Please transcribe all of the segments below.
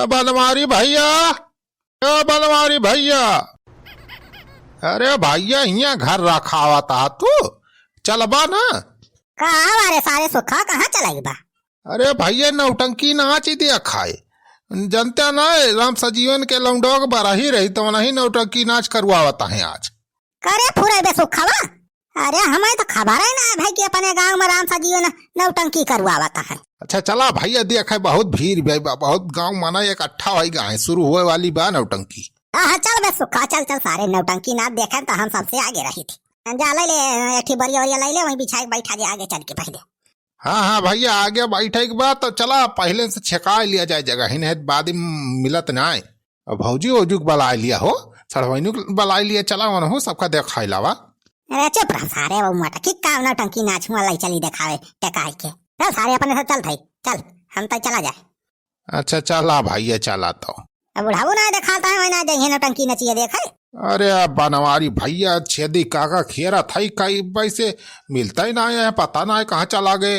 बनवारी भैया, बनवारी भैया, अरे भैया यहाँ घर रखा हुआ था तू चलबा ना। कहा वारे सारे सुखा कहाँ चलाई बा? अरे भैया नौटंकी नाच दिया खाए जनता ना राम सजीवन के लौंडोग बरा ही रही तो नहीं नौटंकी नाच करवाता है आज। करे फुरे बे सुखावा, अरे हमें तो खबर है ना भाई कि अपने गांव में राम सजीवन नौटंकी करवाता है। अच्छा चला भैया देख बहुत भीड़ भाई बहुत गांव माना इकट्ठा हो गए शुरू हुए वाली बा नौटंकी। हाँ चल बे सुखा चल चल सारे नौटंकी नाच देखे तो हम सबसे आगे रही थी। जा ले एक बरिया ले ले वहीं बिछा बैठा दे आगे चल के पहले। हाँ हाँ भैया आगे बैठे के बाद तो चला पहले से छेका लिया जाए जगह ही नहीं बाद मिलत ना भौजी वौजू बला लिया हो सड़वैनू बला लिया चला वन हो सबका देखा लावा। अरे चुप रह सारे वो मोटा की काम नौटंकी नाच लाई चली दिखावे टेकाई के चल सारे अपने से चल भाई चल हम तो चला जाए। अच्छा चला भैया चला तो अब बुढ़ाऊ ना दिखाता है वही ना जाइए नौटंकी नचिए देखे। अरे बनवारी भैया छेदी काका खेरा था कई वैसे मिलता ही ना है पता ना है कहाँ चला गए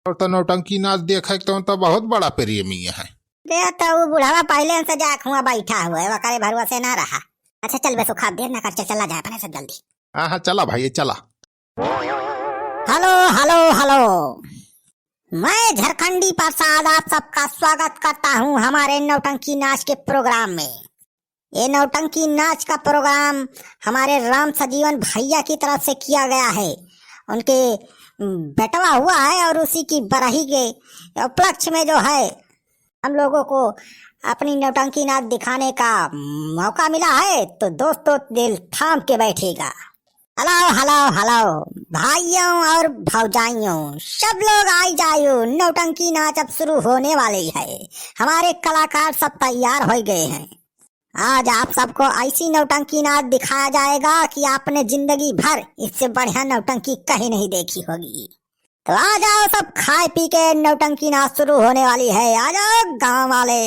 और तो नौटंकी नाच देखे तो बहुत बड़ा प्रेमी है। तो वो बुढ़ावा पहले से जा खुआ बैठा हुआ है वकारे भरवा से ना रहा। अच्छा चल बे सुखा देर ना कर चला जाए अपने से जल्दी। हाँ हाँ चला भैया चला। हेलो हेलो हेलो, मैं झारखंडी प्रसाद आप सबका स्वागत करता हूँ हमारे नौटंकी नाच के प्रोग्राम में। ये नौटंकी नाच का प्रोग्राम हमारे राम सजीवन भैया की तरफ से किया गया है। उनके बेटवा हुआ है और उसी की बरही के उपलक्ष्य में जो है हम लोगों को अपनी नौटंकी नाच दिखाने का मौका मिला है तो दोस्तों दिल थाम के बैठेगा। हेलो हेलो हेलो भाइयों और भौजाइयों सब लोग आई जाओ, नौटंकी नाच अब शुरू होने वाली है। हमारे कलाकार सब तैयार हो गए हैं। आज आप सबको ऐसी नौटंकी नाच दिखाया जाएगा कि आपने जिंदगी भर इससे बढ़िया नौटंकी कहीं नहीं देखी होगी। तो आ जाओ सब खाए पी के नौटंकी नाच शुरू होने वाली है। आ जाओ गाँव वाले।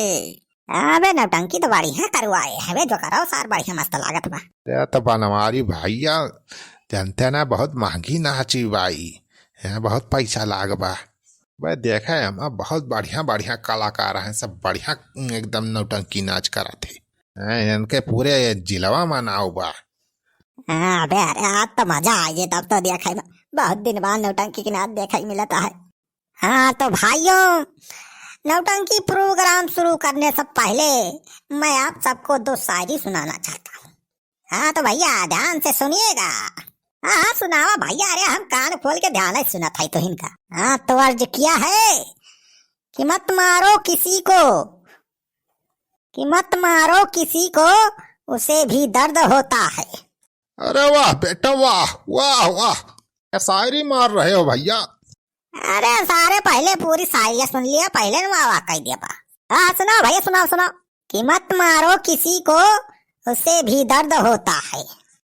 अबे नौटंकी तो बढ़िया करवाए है जो करो सार बढ़िया मस्त लागत बा। तो बनवारी भैया जानते ना बहुत महंगी नाची बाई है बहुत पैसा लाग बा भाई देखा है हम बहुत बढ़िया बढ़िया कलाकार हैं सब बढ़िया एकदम नौटंकी नाच करा थे इनके पूरे जिलवा मनाओ बा। अबे अरे आज तो मजा आइए तब तो देखा बहुत दिन बाद नौटंकी की नाच देखा ही मिलता है। हाँ तो भाइयों नौटंकी प्रोग्राम शुरू करने से पहले मैं आप सबको दो शायरी सुनाना चाहता हूँ। हाँ तो भैया ध्यान से सुनिएगा। हाँ हाँ सुनावा भैया, अरे हम कान खोल के ध्यान से सुना था तो इनका। हाँ तो अर्ज किया है कि मत मारो किसी को, कि मत मारो किसी को उसे भी दर्द होता है। अरे वाह बेटा वाह वाह वाह शायरी मार रहे हो भैया। अरे सारे पहले पूरी शायरी सुन लिया पहले वाह कह दिया पा। हाँ सुनाओ भैया सुनाओ सुनाओ कि मत मारो किसी को उसे भी दर्द होता है,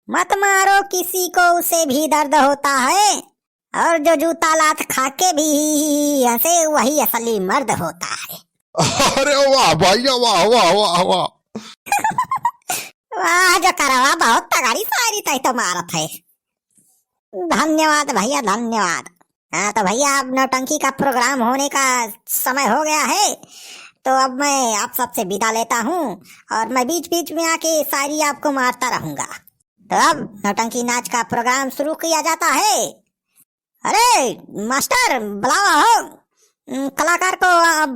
मत मारो किसी को उसे भी दर्द होता है, और जो जूता लात खाके भी हंसे वही असली मर्द होता है। अरे वाह भैया वाह वाह वाह वाह वाह जो करवा बहुत तगड़ी शायरी तय तो मारत है। धन्यवाद भैया धन्यवाद। हाँ तो भैया अब नौटंकी का प्रोग्राम होने का समय हो गया है तो अब मैं आप सबसे विदा लेता हूँ और मैं बीच बीच में आके शायरी आपको मारता रहूंगा। तो अब नौटंकी नाच का प्रोग्राम शुरू किया जाता है। अरे मास्टर बुलाओ हो कलाकार को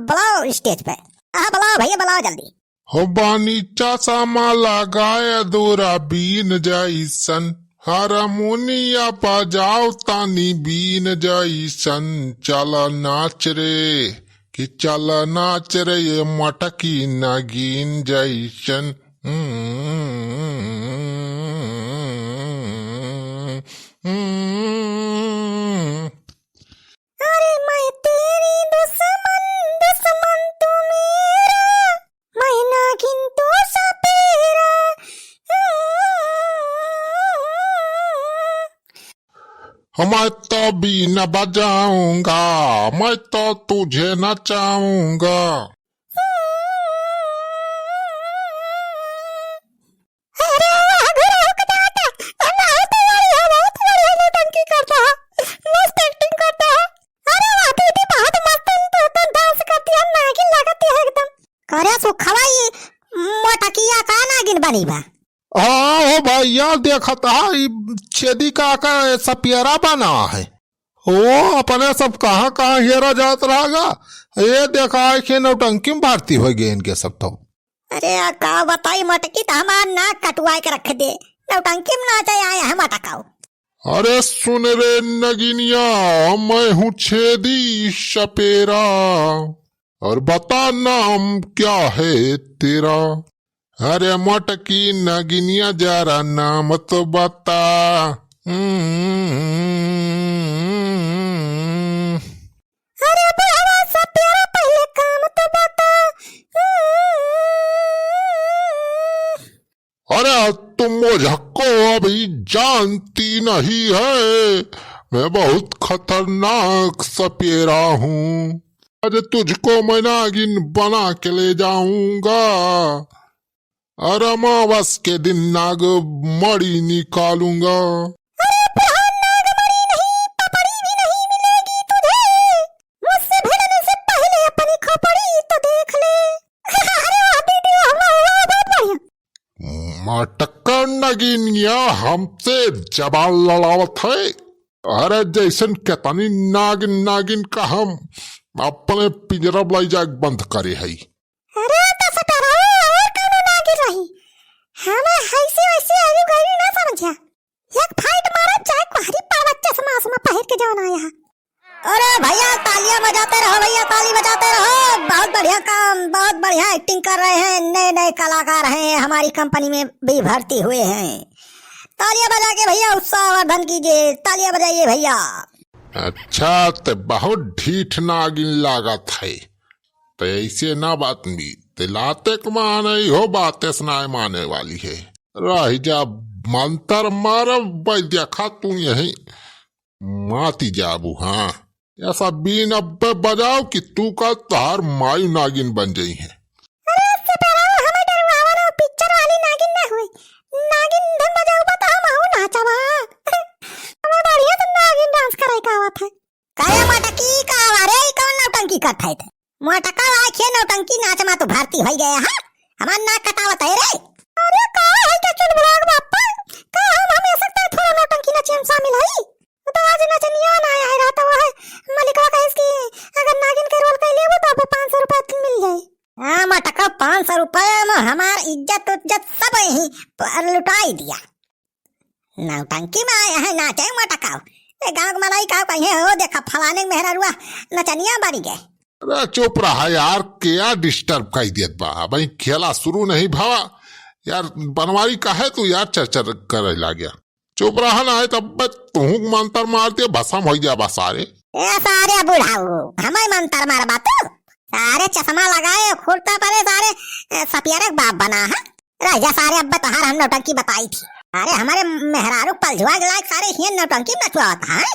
बुलाओ स्टेज पे। हाँ बुलाओ भैया बुलाओ जल्दी। हो बानी चश्मा लगाया दोरा बीन जाइसन हारमोनिया बजाओ तानी बीन जाइसन चल नाच रे कि चल नाच रे ये मटकी नगीन जाइसन। अरे मैं तेरी दुश्मन दुश्मन तू मेरा, मैं नागिन तू सपेरा। मैं तो बीन बजाऊंगा मैं तो तुझे नचाऊंगा। करता मस्त एक्टिंग करता नहीं बा। हाँ हो भैया देखा था छेदी का सपियरा बना है वो अपने सब कहाँ कहाँ हेरा जात रहेगा। ये देखा है कि नौटंकी में भारती हो गए इनके सब तो। अरे का बताई मटकी तो हमार नाक कटवाए के रख दे, नौटंकी में नाचे आए हैं मटकाओ। अरे सुन रे नगिनिया, मैं हूँ छेदी सपेरा और बता नाम क्या है तेरा। अरे मटकी नगिनिया जरा नाम तो बता। अरे बुढ़वा सपेरा पहले काम तो बता। अरे तुम मुझको अभी जानती नहीं है, मैं बहुत खतरनाक सपेरा हूँ। अरे तुझको मैं नागिन बना के ले जाऊंगा और अमावस के दिन नाग मणि निकालूंगा। अरे बुढ़ा नाग मणि नहीं, पपड़ी भी नहीं मिलेगी तुझे, मुझसे भिड़ने से पहले अपनी खोपड़ी तो देख ले। अरे वाह वीडियो हमारा बहुत बढ़िया। मटका नगिनिया हमसे जबान लड़ावत है। अरे जैसन केतनी नागिन नागिन का हम अपने पिंजरा लाई जाग बंद करे है। अरे तो सपेरा और कौनो नागिन रही, हमें हैसी वैसी आयु गयु ना समझा। एक फाइट मारा चाहे कुहरी पावत चश्मा आसमा पहन के जाना यहाँ। अरे भैया तालियां बजाते रहो, भैया ताली बजाते रहो, बहुत बढ़िया काम, बहुत बढ़िया एक्टिंग कर रहे हैं, नए नए कलाकार हैं हमारी कंपनी में भी भर्ती हुए हैं। तालियां बजा के भैया उत्साहवर्धन कीजिए, तालियां बजाइए भैया। अच्छा ते बहुत ढीठ नागिन लागत है, तो ऐसे ना बात भी ते लाते माने हो बातें सुनाए माने वाली है। रह जा मंत्र मार देखा तू यही माती जाबू। हाँ ऐसा बीन अब बजाओ कि तू का तार मायू नागिन बन गई है। अरे सपेरा हमें डरवावा ना, पिक्चर वाली नागिन ना हुई, नागिन धन बजाओ बता हम हूं नाचवा। हमें बढ़िया तो नागिन डांस करे का बात है। काया मटकी का अरे कौन नौटंकी करत है? मटका आखे नौटंकी नाच में तो भारती हो गया। हां हमार नाक कटावत है रे। अरे का है के चुन बुलाग बापा, का हम हमेशा तक थोड़ा नौटंकी नाच में शामिल हई। तो आज नचनिया ना आया रहा तो है मलिका कहे कि अगर नागिन के रोल कर लेबो तो 500 रुपए मिल जाए। हां मटका 500 रुपए में हमार इज्जत सब ही पर लुटाई दिया। नौटंकी में आया है नाचे मटका, गाँव मलाई का कहीं हो देखा फलाने मेहरा रुआ नचनिया बनी गए। अरे चुप रहा यार, क्या डिस्टर्ब कर दियत बा, भाई खेला शुरू नहीं भावा यार। बनवारी का है तू यार, चर्चा करे ला गया। चुप रहा ना है तब तू मंत्र मारते भसम हो जा बस सारे। ए सारे बुढ़ाऊ हमें मंत्र मार बातू, सारे चश्मा लगाए खुरता परे सारे सपियारे बाप बना है। राजा सारे अब तोहार हम नौटंकी बताई थी। अरे हमारे मेहरारू पलझुआ लायक सारे ही नौटंकी नचवाता है।